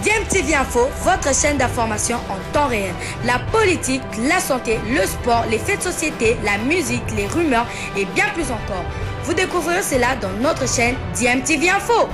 DMTV Info, votre chaîne d'information en temps réel. La politique, la santé, le sport, les faits de société, la musique, les rumeurs et bien plus encore. Vous découvrirez cela dans notre chaîne DMTV Info.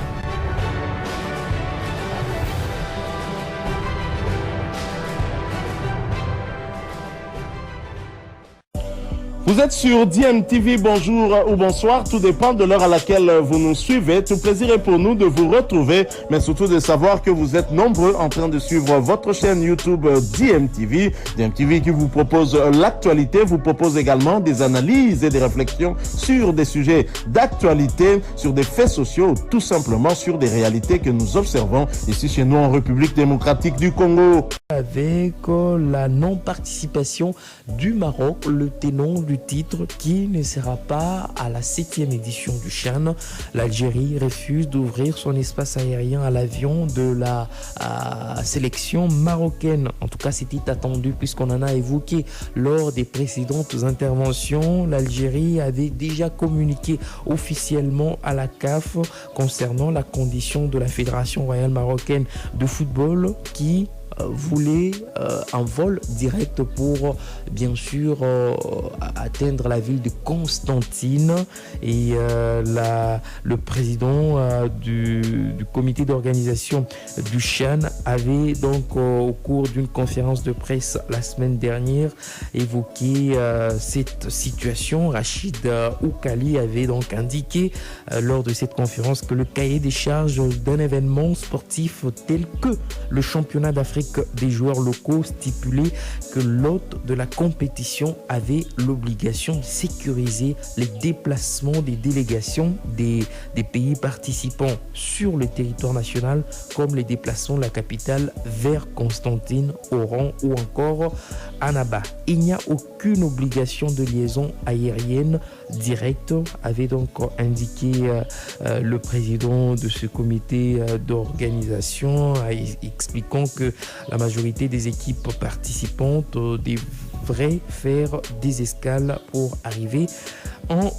Vous êtes sur DMTV, bonjour ou bonsoir, tout dépend de l'heure à laquelle vous nous suivez. Tout plaisir est pour nous de vous retrouver, mais surtout de savoir que vous êtes nombreux en train de suivre votre chaîne YouTube DMTV. DMTV qui vous propose l'actualité, vous propose également des analyses et des réflexions sur des sujets d'actualité, sur des faits sociaux, tout simplement sur des réalités que nous observons ici chez nous en République démocratique du Congo. Avec la non-participation du Maroc, le ténon du titre qui ne sera pas à la 7e édition du CHAN. L'Algérie refuse d'ouvrir son espace aérien à l'avion de la sélection marocaine. En tout cas, c'était attendu puisqu'on en a évoqué lors des précédentes interventions. L'Algérie avait déjà communiqué officiellement à la CAF concernant la condition de la Fédération royale marocaine de football qui voulait un vol direct pour bien sûr atteindre la ville de Constantine et le président du comité d'organisation du CHAN avait donc au cours d'une conférence de presse la semaine dernière évoqué cette situation. Rachid Oukali avait donc indiqué lors de cette conférence que le cahier des charges d'un événement sportif tel que le championnat d'Afrique des joueurs locaux stipulait que l'hôte de la compétition avait l'obligation de sécuriser les déplacements des délégations des pays participants sur le territoire national, comme les déplacements de la capitale vers Constantine, Oran ou encore Annaba. Il n'y a aucune obligation de liaison aérienne directe, avait donc indiqué le président de ce comité d'organisation, expliquant que la majorité des équipes participantes devraient faire des escales pour arriver en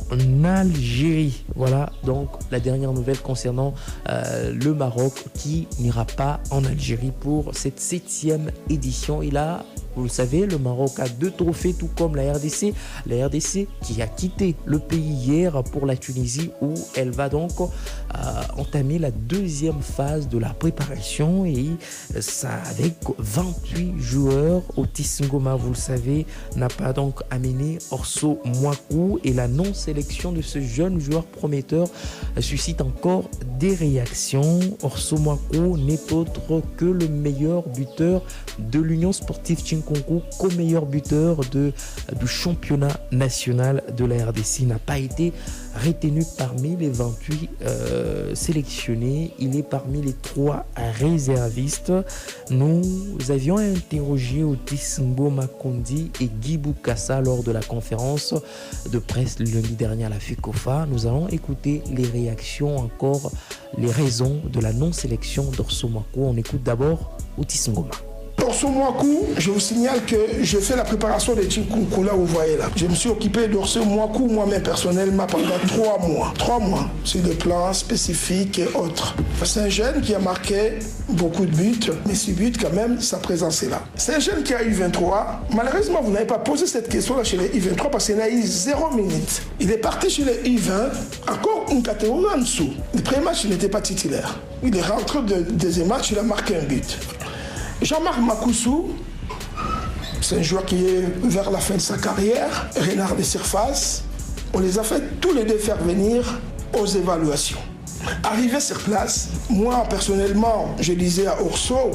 Algérie. Voilà donc la dernière nouvelle concernant le Maroc qui n'ira pas en Algérie pour cette 7e édition. Et là, vous le savez, le Maroc a 2 trophées, tout comme la RDC. La RDC qui a quitté le pays hier pour la Tunisie, où elle va donc entamer la 2e phase de la préparation. Et ça, avec 28 joueurs, Otis Ngoma, vous le savez, n'a pas donc amené Orso Mwaku. Et la non-sélection de ce jeune joueur prometteur suscite encore des réactions. Orso Mwaku n'est autre que le meilleur buteur de l'Union sportive Chinkonkou, co-meilleur buteur du championnat national de la RDC, n'a pas été retenu parmi les 28 sélectionnés. Il est parmi les 3 réservistes. Nous avions interrogé Otis Ngoma Kondi et Guy Boukassa lors de la conférence de presse le lundi dernier à la FECOFA. Nous allons écouter les réactions, encore les raisons de la non-sélection d'Orso Mwaku. On écoute d'abord Otis Ngoma. Orso Mwaku, je vous signale que je fais la préparation des Chinkonkou, là vous voyez là. Je me suis occupé d'Orso Mwaku moi-même personnellement pendant 3 mois. 3 mois, sur des plans spécifiques et autres. C'est un jeune qui a marqué beaucoup de buts, mais ce but quand même, sa présence est là. C'est un jeune qui a eu 23. Malheureusement, vous n'avez pas posé cette question-là chez les U23 parce qu'il n'a eu 0 minute. Il est parti chez les U20, encore une catégorie en dessous. Le premier match, il n'était pas titulaire. Il est rentré de deuxième match, il a marqué un but. Jean-Marc Makoussou, c'est un joueur qui est vers la fin de sa carrière, renard de surface. On les a fait tous les 2 faire venir aux évaluations. Arrivé sur place, moi personnellement, je disais à Orso,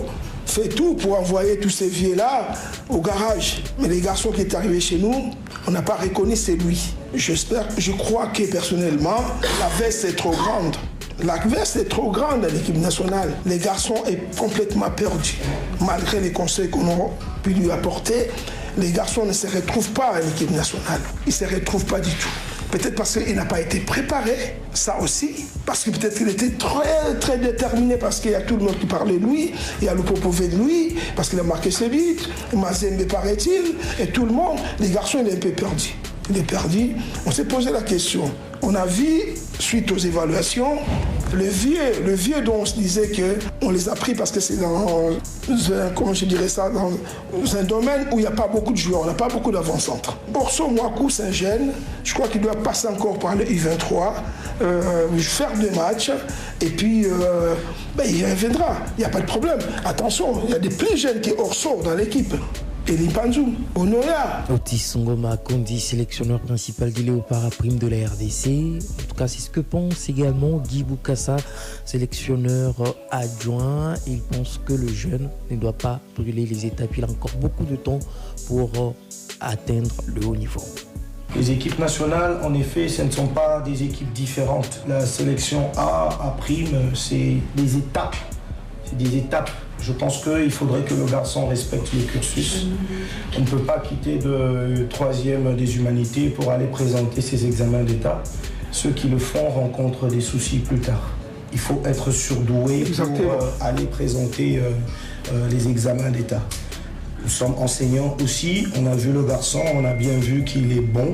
fais tout pour envoyer tous ces vieux-là au garage. Mais les garçons qui sont arrivés chez nous, on n'a pas reconnu c'est lui. Je crois que personnellement, la veste est trop grande. La veste est trop grande à l'équipe nationale. Les garçons sont complètement perdus. Malgré les conseils qu'on a pu lui apporter, les garçons ne se retrouvent pas à l'équipe nationale. Ils ne se retrouvent pas du tout. Peut-être parce qu'il n'a pas été préparé, ça aussi. Parce que peut-être qu'il était très, très déterminé, parce qu'il y a tout le monde qui parlait de lui, il y a le Popové de lui, parce qu'il a marqué ses buts, Mazembe paraît-il, et tout le monde, les garçons, il est un peu perdu. Il est perdu. On s'est posé la question. On a vu, suite aux évaluations, Le vieux dont on se disait qu'on les a pris parce que c'est dans un domaine où il n'y a pas beaucoup de joueurs, on n'a pas beaucoup d'avant-centre. Orso Mwaku, c'est un jeune, je crois qu'il doit passer encore par le U23, faire 2 matchs, et puis il reviendra, il n'y a pas de problème. Attention, il y a des plus jeunes qui Orso dans l'équipe. Eli Panzou, Onoya. Otis Ngoma Kondi, sélectionneur principal du Léopard à prime de la RDC. En tout cas, c'est ce que pense également Guy Boukassa, sélectionneur adjoint. Il pense que le jeune ne doit pas brûler les étapes. Il a encore beaucoup de temps pour atteindre le haut niveau. Les équipes nationales, en effet, ce ne sont pas des équipes différentes. La sélection A prime, c'est des étapes. C'est des étapes. Je pense qu'il faudrait que le garçon respecte le cursus. On ne peut pas quitter de 3e des humanités pour aller présenter ses examens d'État. Ceux qui le font rencontrent des soucis plus tard. Il faut être surdoué pour aller présenter les examens d'État. Nous sommes enseignants aussi. On a vu le garçon, on a bien vu qu'il est bon,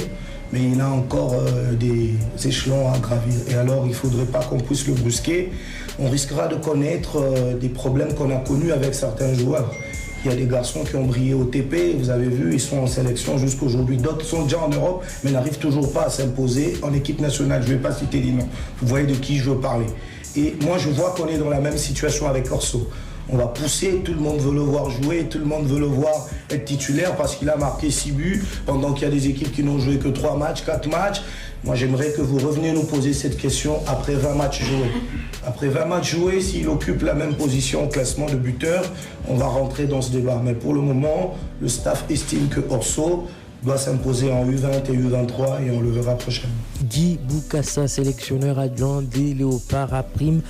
mais il a encore des échelons à gravir. Et alors, il ne faudrait pas qu'on puisse le brusquer. On risquera de connaître des problèmes qu'on a connus avec certains joueurs. Il y a des garçons qui ont brillé au TP, vous avez vu, ils sont en sélection jusqu'aujourd'hui. D'autres sont déjà en Europe, mais n'arrivent toujours pas à s'imposer en équipe nationale. Je ne vais pas citer les noms. Vous voyez de qui je veux parler. Et moi, je vois qu'on est dans la même situation avec Orso. On va pousser, tout le monde veut le voir jouer, tout le monde veut le voir être titulaire parce qu'il a marqué 6 buts, pendant qu'il y a des équipes qui n'ont joué que 3 matchs, 4 matchs. Moi, j'aimerais que vous reveniez nous poser cette question après 20 matchs joués. Après 20 matchs joués, s'il occupe la même position au classement de buteur, on va rentrer dans ce débat. Mais pour le moment, le staff estime que Orso doit s'imposer en U20 et U23 et on le verra prochainement. Guy Boukassa, sélectionneur adjoint des Léopards à prime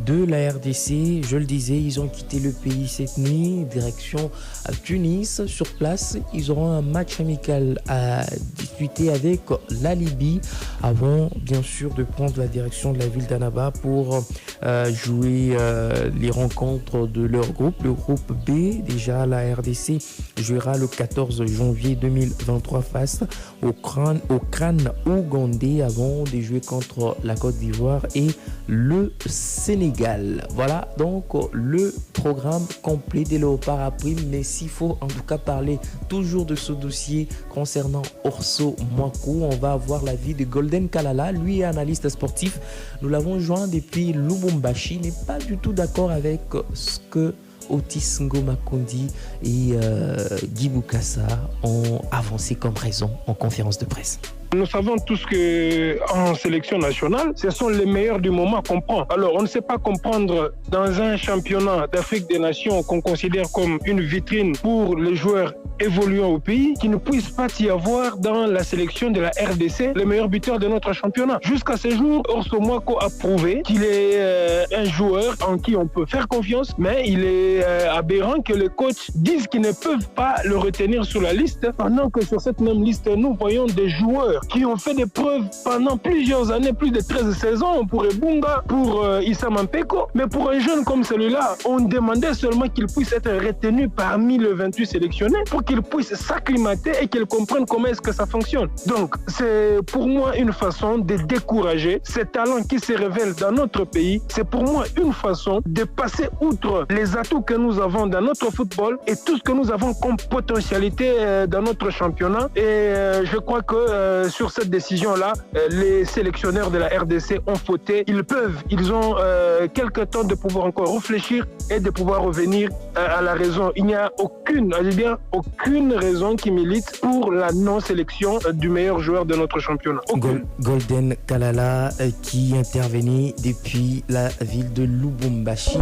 de la RDC. Je le disais, ils ont quitté le pays cette nuit, direction à Tunis. Sur place, ils auront un match amical à disputer avec la Libye avant, bien sûr, de prendre la direction de la ville d'Annaba pour jouer les rencontres de leur groupe, le groupe B. Déjà, la RDC jouera le 14 janvier 2023 face au crâne ougandais avant de jouer contre la Côte d'Ivoire et le Sénégal. Voilà donc le programme complet des Léopards à prime. Mais s'il faut en tout cas parler toujours de ce dossier concernant Orso Mwaku, on va avoir l'avis de Golden Kalala. Lui est analyste sportif. Nous l'avons joint depuis Lubumbashi. Il n'est pas du tout d'accord avec ce que Otis Ngoma Kondi et Guy Boukassa ont avancé comme raison en conférence de presse. Nous savons tous qu'en sélection nationale, ce sont les meilleurs du moment qu'on prend. Alors, on ne sait pas comprendre dans un championnat d'Afrique des Nations qu'on considère comme une vitrine pour les joueurs évoluant au pays, qu'il ne puisse pas y avoir dans la sélection de la RDC les meilleurs buteurs de notre championnat. Jusqu'à ce jour, Orso Mwaku a prouvé qu'il est un joueur en qui on peut faire confiance, mais il est aberrant que les coachs disent qu'ils ne peuvent pas le retenir sur la liste, pendant que sur cette même liste, nous voyons des joueurs qui ont fait des preuves pendant plusieurs années, plus de 13 saisons, pour Ebunga, pour Issa Mampeko. Mais pour un jeune comme celui-là, on demandait seulement qu'il puisse être retenu parmi les 28 sélectionnés pour qu'il puisse s'acclimater et qu'il comprenne comment est-ce que ça fonctionne. Donc, c'est pour moi une façon de décourager ces talents qui se révèlent dans notre pays. C'est pour moi une façon de passer outre les atouts que nous avons dans notre football et tout ce que nous avons comme potentialité dans notre championnat. Et je crois que sur cette décision-là, les sélectionneurs de la RDC ont fauté. Ils ont quelques temps de pouvoir encore réfléchir et de pouvoir revenir à la raison. Il n'y a aucune raison qui milite pour la non-sélection du meilleur joueur de notre championnat. Golden Kalala qui intervenait depuis la ville de Lubumbashi.